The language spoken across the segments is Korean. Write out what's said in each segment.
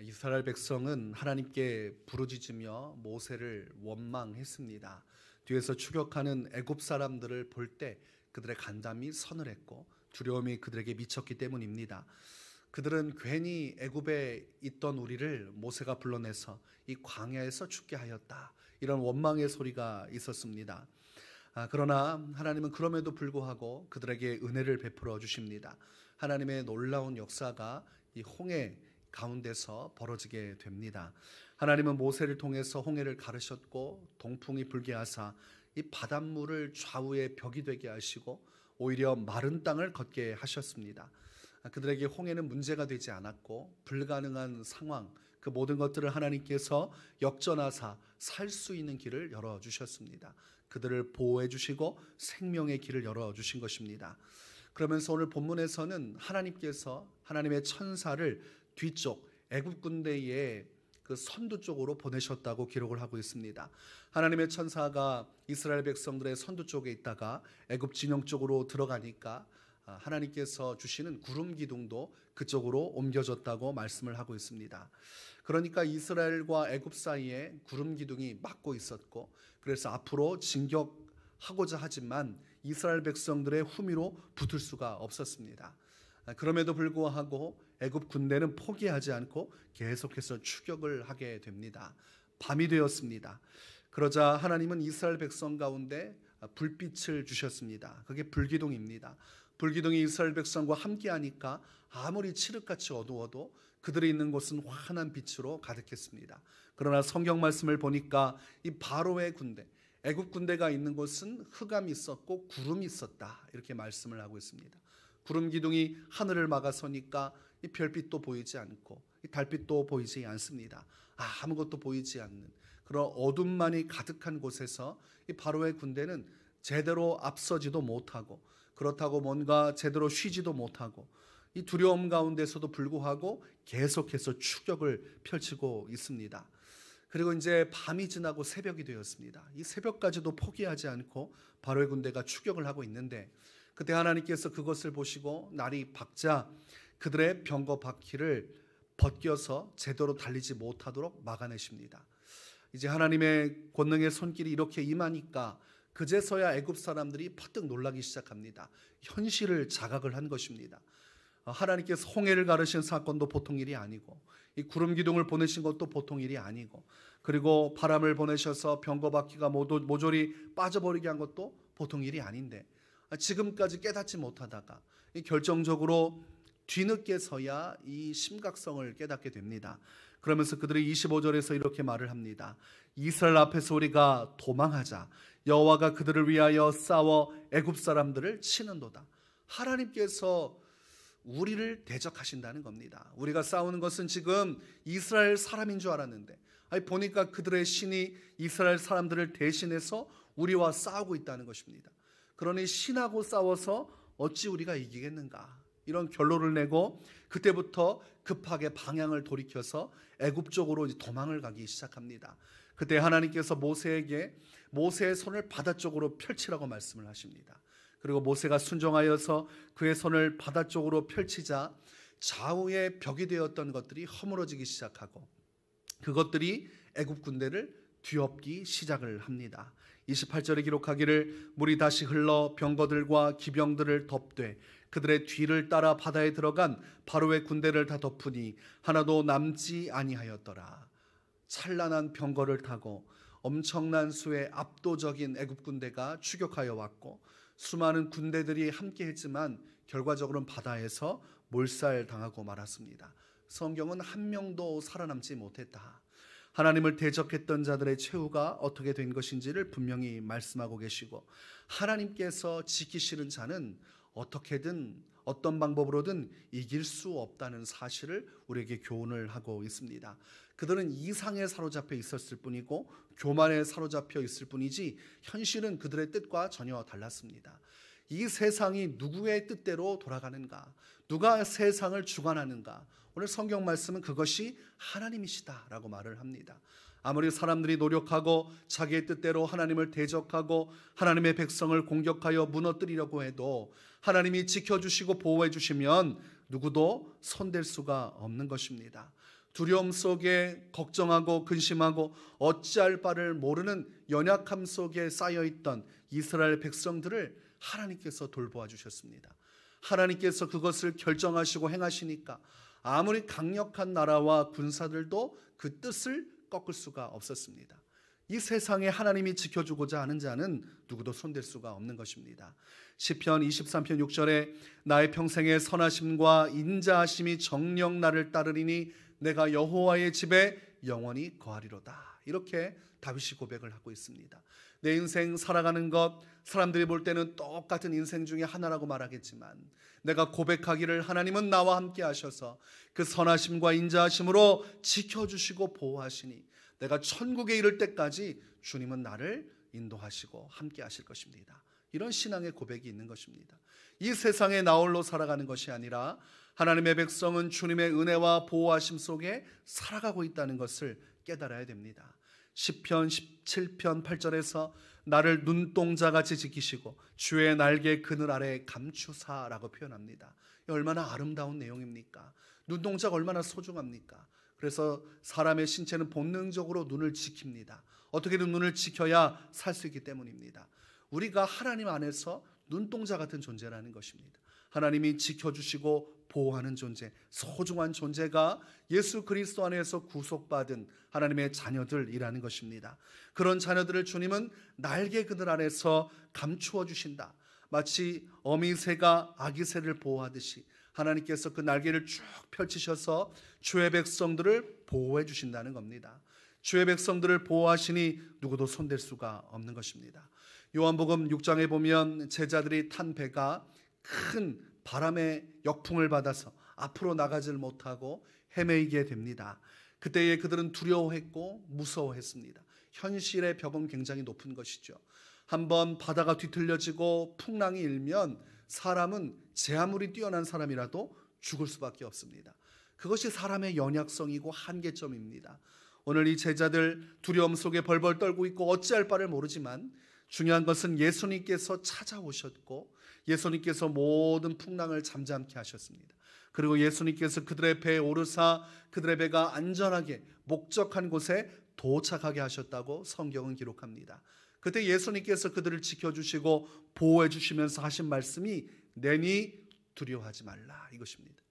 이스라엘 백성은 하나님께 부르짖으며 모세를 원망했습니다. 뒤에서 추격하는 애굽 사람들을 볼 때 그들의 간담이 서늘했고 두려움이 그들에게 미쳤기 때문입니다. 그들은 괜히 애굽에 있던 우리를 모세가 불러내서 이 광야에서 죽게 하였다, 이런 원망의 소리가 있었습니다. 그러나 하나님은 그럼에도 불구하고 그들에게 은혜를 베풀어 주십니다. 하나님의 놀라운 역사가 이 홍해 가운데서 벌어지게 됩니다. 하나님은 모세를 통해서 홍해를 가르셨고 동풍이 불게 하사 이 바닷물을 좌우의 벽이 되게 하시고 오히려 마른 땅을 걷게 하셨습니다. 그들에게 홍해는 문제가 되지 않았고 불가능한 상황, 그 모든 것들을 하나님께서 역전하사 살 수 있는 길을 열어주셨습니다. 그들을 보호해 주시고 생명의 길을 열어주신 것입니다. 그러면서 오늘 본문에서는 하나님께서 하나님의 천사를 뒤쪽 애굽 군대의 그 선두 쪽으로 보내셨다고 기록을 하고 있습니다. 하나님의 천사가 이스라엘 백성들의 선두 쪽에 있다가 애굽 진영 쪽으로 들어가니까 하나님께서 주시는 구름 기둥도 그쪽으로 옮겨졌다고 말씀을 하고 있습니다. 그러니까 이스라엘과 애굽 사이에 구름 기둥이 막고 있었고, 그래서 앞으로 진격하고자 하지만 이스라엘 백성들의 후미로 붙을 수가 없었습니다. 그럼에도 불구하고 애굽 군대는 포기하지 않고 계속해서 추격을 하게 됩니다. 밤이 되었습니다. 그러자 하나님은 이스라엘 백성 가운데 불빛을 주셨습니다. 그게 불기둥입니다. 불기둥이 이스라엘 백성과 함께하니까 아무리 칠흑같이 어두워도 그들이 있는 곳은 환한 빛으로 가득했습니다. 그러나 성경 말씀을 보니까 이 바로의 군대, 애굽 군대가 있는 곳은 흑암이 있었고 구름이 있었다, 이렇게 말씀을 하고 있습니다. 구름 기둥이 하늘을 막아서니까 이 별빛도 보이지 않고 이 달빛도 보이지 않습니다. 아무것도 보이지 않는 그런 어둠만이 가득한 곳에서 이 바로의 군대는 제대로 앞서지도 못하고, 그렇다고 뭔가 제대로 쉬지도 못하고, 이 두려움 가운데서도 불구하고 계속해서 추격을 펼치고 있습니다. 그리고 이제 밤이 지나고 새벽이 되었습니다. 이 새벽까지도 포기하지 않고 바로의 군대가 추격을 하고 있는데, 그때 하나님께서 그것을 보시고 날이 밝자 그들의 병거 바퀴를 벗겨서 제대로 달리지 못하도록 막아내십니다. 이제 하나님의 권능의 손길이 이렇게 임하니까 그제서야 애굽 사람들이 퍼뜩 놀라기 시작합니다. 현실을 자각을 한 것입니다. 하나님께서 홍해를 가르신 사건도 보통 일이 아니고, 이 구름 기둥을 보내신 것도 보통 일이 아니고, 그리고 바람을 보내셔서 병거 바퀴가 모조리 빠져버리게 한 것도 보통 일이 아닌데, 지금까지 깨닫지 못하다가 결정적으로 뒤늦게서야 이 심각성을 깨닫게 됩니다. 그러면서 그들이 25절에서 이렇게 말을 합니다. 이스라엘 앞에서 우리가 도망하자. 여호와가 그들을 위하여 싸워 애굽 사람들을 치는도다. 하나님께서 우리를 대적하신다는 겁니다. 우리가 싸우는 것은 지금 이스라엘 사람인 줄 알았는데, 보니까 그들의 신이 이스라엘 사람들을 대신해서 우리와 싸우고 있다는 것입니다. 그러니 신하고 싸워서 어찌 우리가 이기겠는가, 이런 결론을 내고 그때부터 급하게 방향을 돌이켜서 애굽 쪽으로 도망을 가기 시작합니다. 그때 하나님께서 모세에게 모세의 손을 바다 쪽으로 펼치라고 말씀을 하십니다. 그리고 모세가 순종하여서 그의 손을 바다 쪽으로 펼치자 좌우의 벽이 되었던 것들이 허물어지기 시작하고 그것들이 애굽 군대를 뒤엎기 시작을 합니다. 28절에 기록하기를 물이 다시 흘러 병거들과 기병들을 덮되 그들의 뒤를 따라 바다에 들어간 바로의 군대를 다 덮으니 하나도 남지 아니하였더라. 찬란한 병거를 타고 엄청난 수의 압도적인 애굽 군대가 추격하여 왔고 수많은 군대들이 함께했지만 결과적으로는 바다에서 몰살당하고 말았습니다. 성경은 한 명도 살아남지 못했다. 하나님을 대적했던 자들의 최후가 어떻게 된 것인지를 분명히 말씀하고 계시고, 하나님께서 지키시는 자는 어떻게든 어떤 방법으로든 이길 수 없다는 사실을 우리에게 교훈을 하고 있습니다. 그들은 이상에 사로잡혀 있었을 뿐이고 교만에 사로잡혀 있을 뿐이지 현실은 그들의 뜻과 전혀 달랐습니다. 이 세상이 누구의 뜻대로 돌아가는가, 누가 세상을 주관하는가, 오늘 성경 말씀은 그것이 하나님이시다라고 말을 합니다. 아무리 사람들이 노력하고 자기의 뜻대로 하나님을 대적하고 하나님의 백성을 공격하여 무너뜨리려고 해도 하나님이 지켜주시고 보호해 주시면 누구도 손댈 수가 없는 것입니다. 두려움 속에 걱정하고 근심하고 어찌할 바를 모르는 연약함 속에 쌓여있던 이스라엘 백성들을 하나님께서 돌보아 주셨습니다. 하나님께서 그것을 결정하시고 행하시니까 아무리 강력한 나라와 군사들도 그 뜻을 꺾을 수가 없었습니다. 이 세상에 하나님이 지켜주고자 하는 자는 누구도 손댈 수가 없는 것입니다. 시편 23편 6절에 나의 평생의 선하심과 인자하심이 정녕 나를 따르리니 내가 여호와의 집에 영원히 거하리로다. 이렇게 다윗이 고백을 하고 있습니다. 내 인생 살아가는 것, 사람들이 볼 때는 똑같은 인생 중에 하나라고 말하겠지만 내가 고백하기를 하나님은 나와 함께 하셔서 그 선하심과 인자하심으로 지켜주시고 보호하시니 내가 천국에 이를 때까지 주님은 나를 인도하시고 함께 하실 것입니다. 이런 신앙의 고백이 있는 것입니다. 이 세상에 나홀로 살아가는 것이 아니라 하나님의 백성은 주님의 은혜와 보호하심 속에 살아가고 있다는 것을 깨달아야 됩니다. 시편 17편 8절에서 나를 눈동자같이 지키시고 주의 날개 그늘 아래 감추사라고 표현합니다. 얼마나 아름다운 내용입니까? 눈동자가 얼마나 소중합니까? 그래서 사람의 신체는 본능적으로 눈을 지킵니다. 어떻게든 눈을 지켜야 살 수 있기 때문입니다. 우리가 하나님 안에서 눈동자 같은 존재라는 것입니다. 하나님이 지켜주시고 보호하는 존재, 소중한 존재가 예수 그리스도 안에서 구속받은 하나님의 자녀들이라는 것입니다. 그런 자녀들을 주님은 날개 그늘 안에서 감추어 주신다. 마치 어미새가 아기새를 보호하듯이 하나님께서 그 날개를 쭉 펼치셔서 주의 백성들을 보호해 주신다는 겁니다. 주의 백성들을 보호하시니 누구도 손댈 수가 없는 것입니다. 요한복음 6장에 보면 제자들이 탄 배가 큰 바람의 역풍을 받아서 앞으로 나가질 못하고 헤매이게 됩니다. 그때에 그들은 두려워했고 무서워했습니다. 현실의 벽은 굉장히 높은 것이죠. 한번 바다가 뒤틀려지고 풍랑이 일면 사람은 제 아무리 뛰어난 사람이라도 죽을 수밖에 없습니다. 그것이 사람의 연약성이고 한계점입니다. 오늘 이 제자들 두려움 속에 벌벌 떨고 있고 어찌할 바를 모르지만 중요한 것은 예수님께서 찾아오셨고 예수님께서 모든 풍랑을 잠잠케 하셨습니다. 그리고 예수님께서 그들의 배에 오르사 그들의 배가 안전하게 목적한 곳에 도착하게 하셨다고 성경은 기록합니다. 그때 예수님께서 그들을 지켜주시고 보호해 주시면서 하신 말씀이 내니 두려워하지 말라 이것입니다.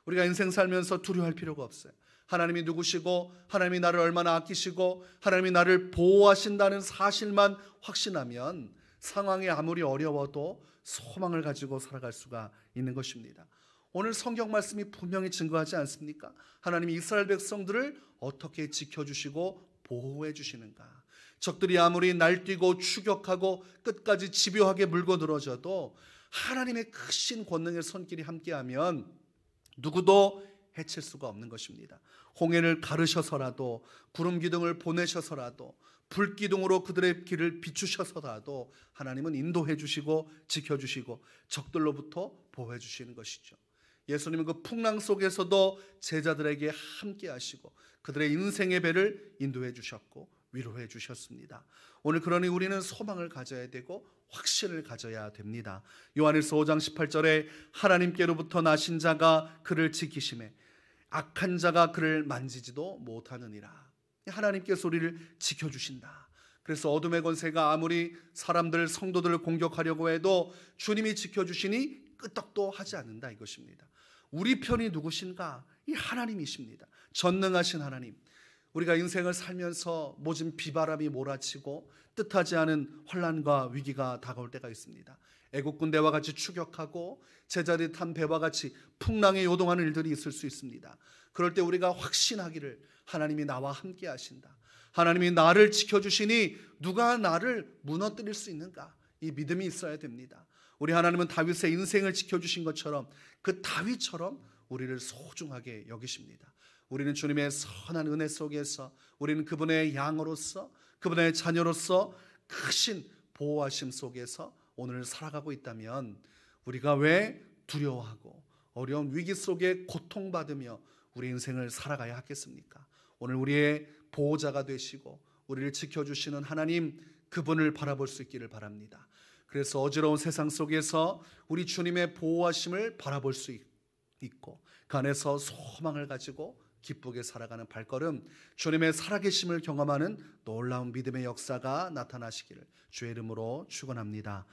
우리가 인생 살면서 두려워할 필요가 없어요. 하나님이 누구시고 하나님이 나를 얼마나 아끼시고 하나님이 나를 보호하신다는 사실만 확신하면 상황이 아무리 어려워도 소망을 가지고 살아갈 수가 있는 것입니다. 오늘 성경 말씀이 분명히 증거하지 않습니까? 하나님이 이스라엘 백성들을 어떻게 지켜주시고 보호해 주시는가. 적들이 아무리 날뛰고 추격하고 끝까지 집요하게 물고 늘어져도 하나님의 크신 권능의 손길이 함께하면 누구도 해칠 수가 없는 것입니다. 홍해를 가르셔서라도 구름 기둥을 보내셔서라도 불 기둥으로 그들의 길을 비추셔서라도 하나님은 인도해 주시고 지켜주시고 적들로부터 보호해 주시는 것이죠. 예수님은 그 풍랑 속에서도 제자들에게 함께 하시고 그들의 인생의 배를 인도해 주셨고 위로해 주셨습니다. 오늘 그러니 우리는 소망을 가져야 되고 확신을 가져야 됩니다. 요한일서 5장 18절에 하나님께로부터 나신 자가 그를 지키심에 악한 자가 그를 만지지도 못하느니라. 하나님께서 우리를 지켜주신다. 그래서 어둠의 권세가 아무리 사람들 성도들을 공격하려고 해도 주님이 지켜주시니 끄떡도 하지 않는다 이것입니다. 우리 편이 누구신가? 이 하나님이십니다. 전능하신 하나님. 우리가 인생을 살면서 모진 비바람이 몰아치고 뜻하지 않은 혼란과 위기가 다가올 때가 있습니다. 애국 군대와 같이 추격하고 제자리 탄 배와 같이 풍랑에 요동하는 일들이 있을 수 있습니다. 그럴 때 우리가 확신하기를 하나님이 나와 함께 하신다. 하나님이 나를 지켜주시니 누가 나를 무너뜨릴 수 있는가? 이 믿음이 있어야 됩니다. 우리 하나님은 다윗의 인생을 지켜주신 것처럼 그 다윗처럼 우리를 소중하게 여기십니다. 우리는 주님의 선한 은혜 속에서 우리는 그분의 양으로서 그분의 자녀로서 크신 보호하심 속에서 오늘 살아가고 있다면 우리가 왜 두려워하고 어려운 위기 속에 고통받으며 우리 인생을 살아가야 하겠습니까? 오늘 우리의 보호자가 되시고 우리를 지켜주시는 하나님 그분을 바라볼 수 있기를 바랍니다. 그래서 어지러운 세상 속에서 우리 주님의 보호하심을 바라볼 수 있고 그 안에서 소망을 가지고 기쁘게 살아가는 발걸음, 주님의 살아계심을 경험하는 놀라운 믿음의 역사가 나타나시기를 주의 이름으로 축원합니다.